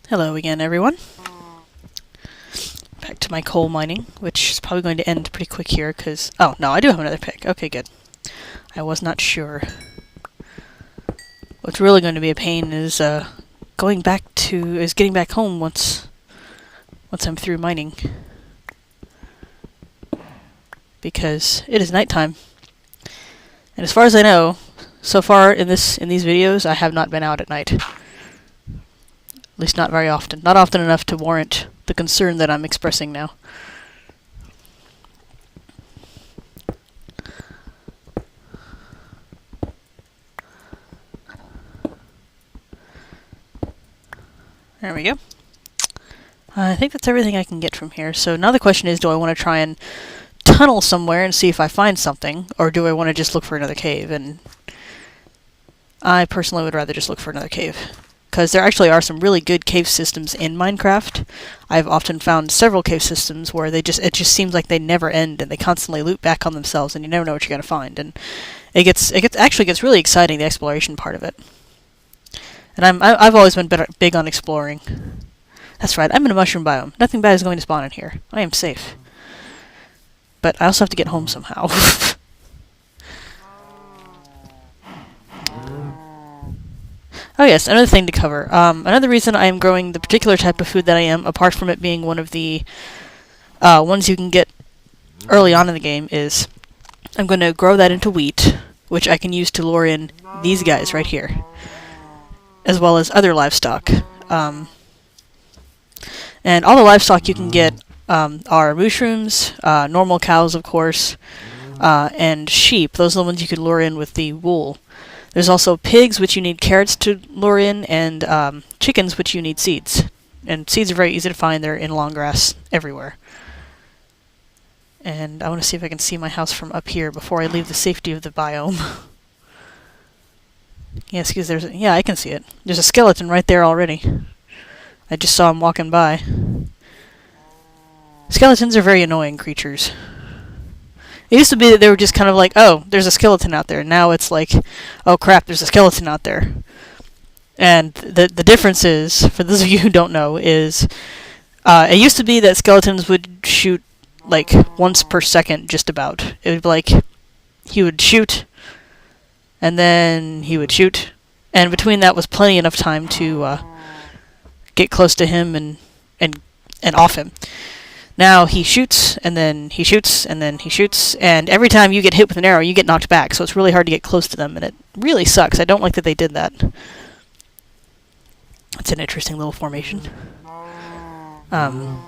Hello again, everyone. Back to my coal mining, which is probably going to end pretty quick here, because... Oh, no, I do have another pick. Okay, good. I was not sure. What's really going to be a pain is, getting back home once I'm through mining. Because it is nighttime. And as far as I know, so far in these videos, I have not been out at night. At least not very often. Not often enough to warrant the concern that I'm expressing now. There we go. I think that's everything I can get from here. So now the question is, do I want to try and tunnel somewhere and see if I find something, or do I want to just look for another cave? And I personally would rather just look for another cave, because there actually are some really good cave systems in Minecraft. I've often found several cave systems where it just seems like they never end, and they constantly loop back on themselves, and you never know what you're going to find. And it actually gets really exciting, the exploration part of it. And I've always been big on exploring. That's right, I'm in a mushroom biome. Nothing bad is going to spawn in here. I am safe. But I also have to get home somehow. Oh yes, another thing to cover. Another reason I am growing the particular type of food that I am, apart from it being one of the ones you can get early on in the game, is I'm going to grow that into wheat, which I can use to lure in these guys right here, as well as other livestock. And all the livestock you can get are mushrooms, normal cows, of course, and sheep. Those are the ones you can lure in with the wool. There's also pigs, which you need carrots to lure in, and chickens, which you need seeds. And seeds are very easy to find. They're in long grass everywhere. And I want to see if I can see my house from up here before I leave the safety of the biome. Yes, because I can see it. There's a skeleton right there already. I just saw him walking by. Skeletons are very annoying creatures. It used to be that they were just kind of like, oh, there's a skeleton out there. Now it's like, oh crap, there's a skeleton out there. And the difference is, for those of you who don't know, is it used to be that skeletons would shoot like once per second, just about. It would be like, he would shoot, and then he would shoot, and between that was plenty enough time to get close to him and off him. Now he shoots, and then he shoots, and then he shoots, and every time you get hit with an arrow, you get knocked back, so it's really hard to get close to them, and it really sucks. I don't like that they did that. It's an interesting little formation. And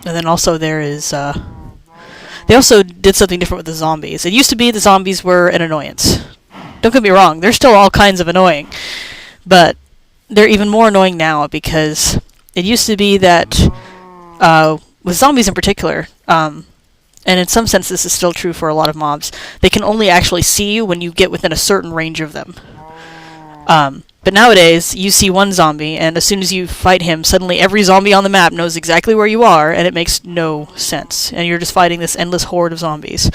then also there is, they also did something different with the zombies. It used to be the zombies were an annoyance. Don't get me wrong, they're still all kinds of annoying, but they're even more annoying now, because it used to be that, with zombies in particular, and in some sense this is still true for a lot of mobs, they can only actually see you when you get within a certain range of them. But nowadays, you see one zombie, and as soon as you fight him, suddenly every zombie on the map knows exactly where you are, and it makes no sense. And you're just fighting this endless horde of zombies.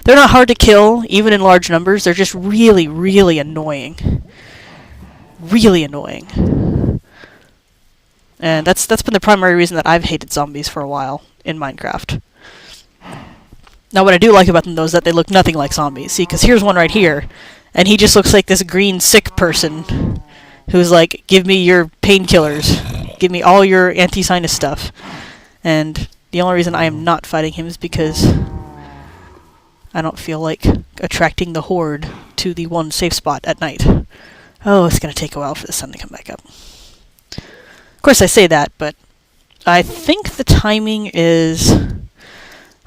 They're not hard to kill, even in large numbers. They're just really, really annoying. Really annoying. And that's been the primary reason that I've hated zombies for a while in Minecraft. Now, what I do like about them, though, is that they look nothing like zombies. See, because here's one right here, and he just looks like this green, sick person who's like, give me your painkillers. Give me all your anti-sinus stuff. And the only reason I am not fighting him is because I don't feel like attracting the horde to the one safe spot at night. Oh, it's going to take a while for the sun to come back up. Of course, I say that, but I think the timing is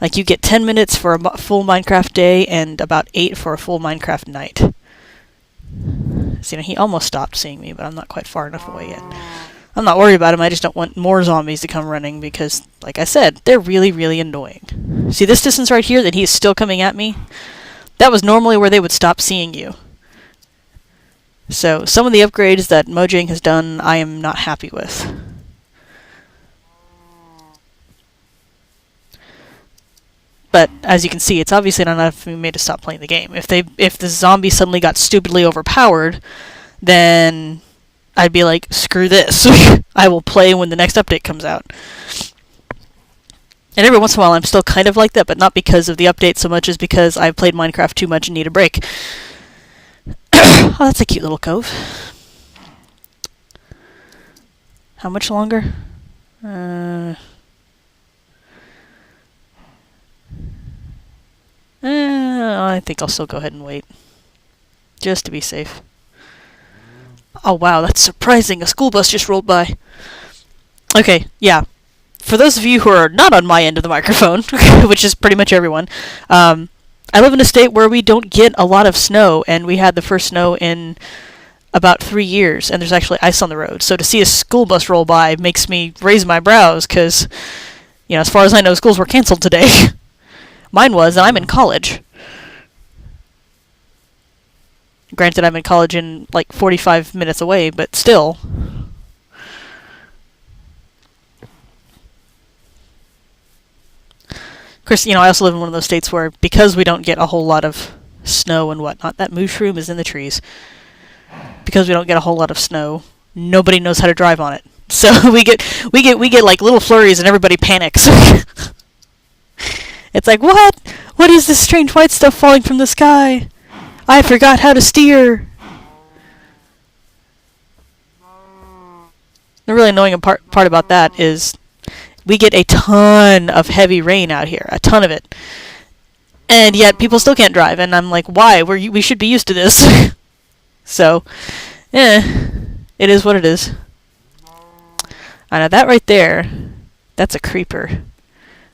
like you get 10 minutes for a full Minecraft day and about 8 for a full Minecraft night. So, he almost stopped seeing me, but I'm not quite far enough away yet. I'm not worried about him, I just don't want more zombies to come running because, like I said, they're really, really annoying. See this distance right here that he's still coming at me? That was normally where they would stop seeing you. So, some of the upgrades that Mojang has done, I am not happy with. But, as you can see, it's obviously not enough for me to stop playing the game. If the zombie suddenly got stupidly overpowered, then I'd be like, screw this. I will play when the next update comes out. And every once in a while I'm still kind of like that, but not because of the update so much as because I've played Minecraft too much and need a break. Oh, that's a cute little cove. How much longer? I think I'll still go ahead and wait. Just to be safe. Oh wow, that's surprising. A school bus just rolled by. Okay, yeah. For those of you who are not on my end of the microphone, which is pretty much everyone, I live in a state where we don't get a lot of snow, and we had the first snow in about 3 years, and there's actually ice on the road. So to see a school bus roll by makes me raise my brows, because, you know, as far as I know, schools were canceled today. Mine was, and I'm in college. Granted, I'm in college in, like, 45 minutes away, but still. Of course, you know, I also live in one of those states where, because we don't get a whole lot of snow and whatnot, that mushroom is in the trees. Because we don't get a whole lot of snow, nobody knows how to drive on it. So we get like little flurries and everybody panics. It's like, what? What is this strange white stuff falling from the sky? I forgot how to steer. The really annoying part about that is we get a ton of heavy rain out here, a ton of it. And yet people still can't drive, and I'm like, why? We should be used to this. So, it is what it is. I know that right there, that's a creeper.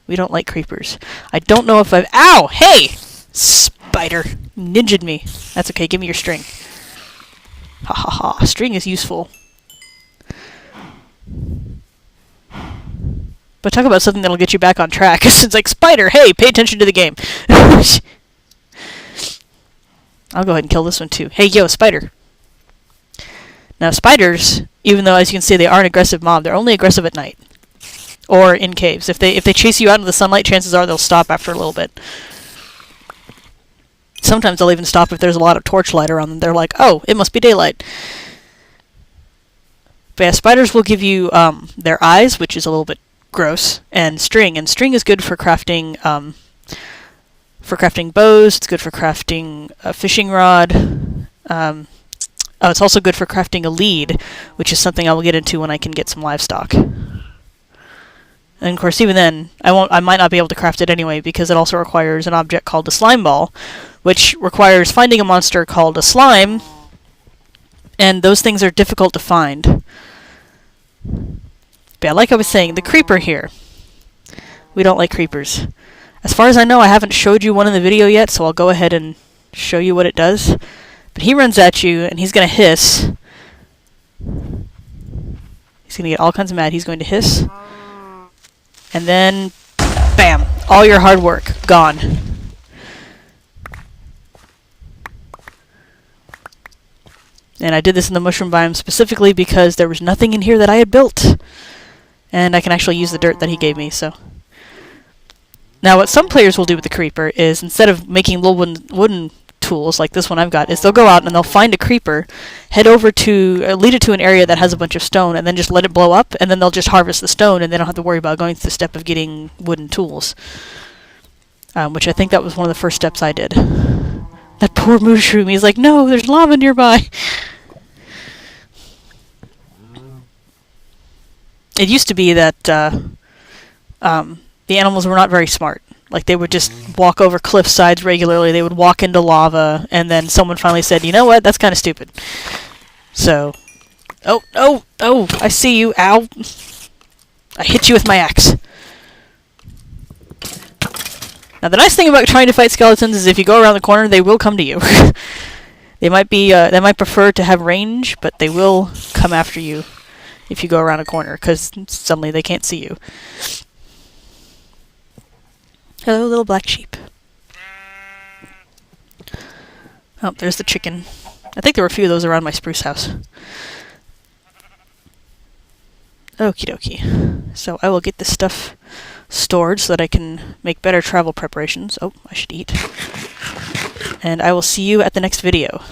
We don't like creepers. I don't know if I've... Ow! Hey! Spider! Ninja'd me. That's okay, give me your string. Ha ha ha. String is useful. But talk about something that'll get you back on track. It's like, Spider, hey, pay attention to the game. I'll go ahead and kill this one too. Hey, yo, spider. Now, spiders, even though, as you can see, they are an aggressive mob, they're only aggressive at night. Or in caves. If they chase you out into the sunlight, chances are they'll stop after a little bit. Sometimes they'll even stop if there's a lot of torchlight around them. They're like, oh, it must be daylight. But yeah, spiders will give you their eyes, which is a little bit gross, and string. And string is good for crafting bows. It's good for crafting a fishing rod. It's also good for crafting a lead, which is something I will get into when I can get some livestock. And of course, even then, I might not be able to craft it anyway, because it also requires an object called a slime ball, which requires finding a monster called a slime, and those things are difficult to find. But yeah, like I was saying, the creeper here. We don't like creepers. As far as I know, I haven't showed you one in the video yet, so I'll go ahead and show you what it does. But he runs at you, and he's going to hiss. He's going to get all kinds of mad. He's going to hiss. And then, bam! All your hard work, gone. And I did this in the mushroom biome specifically because there was nothing in here that I had built. And I can actually use the dirt that he gave me, so... Now, what some players will do with the creeper is, instead of making little wooden tools like this one I've got, is they'll go out and they'll find a creeper, head over to, lead it to an area that has a bunch of stone, and then just let it blow up, and then they'll just harvest the stone, and they don't have to worry about going through the step of getting wooden tools. Which I think that was one of the first steps I did. That poor mushroom, he's like, no, there's lava nearby! It used to be that, the animals were not very smart. Like, they would just walk over cliff sides regularly, they would walk into lava, and then someone finally said, you know what, that's kind of stupid. So, oh, I see you, ow. I hit you with my axe. Now, the nice thing about trying to fight skeletons is if you go around the corner, they will come to you. They might prefer to have range, but they will come after you if you go around a corner, because suddenly they can't see you. Hello, little black sheep. Oh, there's the chicken. I think there were a few of those around my spruce house. Okie dokie. So I will get this stuff stored so that I can make better travel preparations. Oh, I should eat. And I will see you at the next video.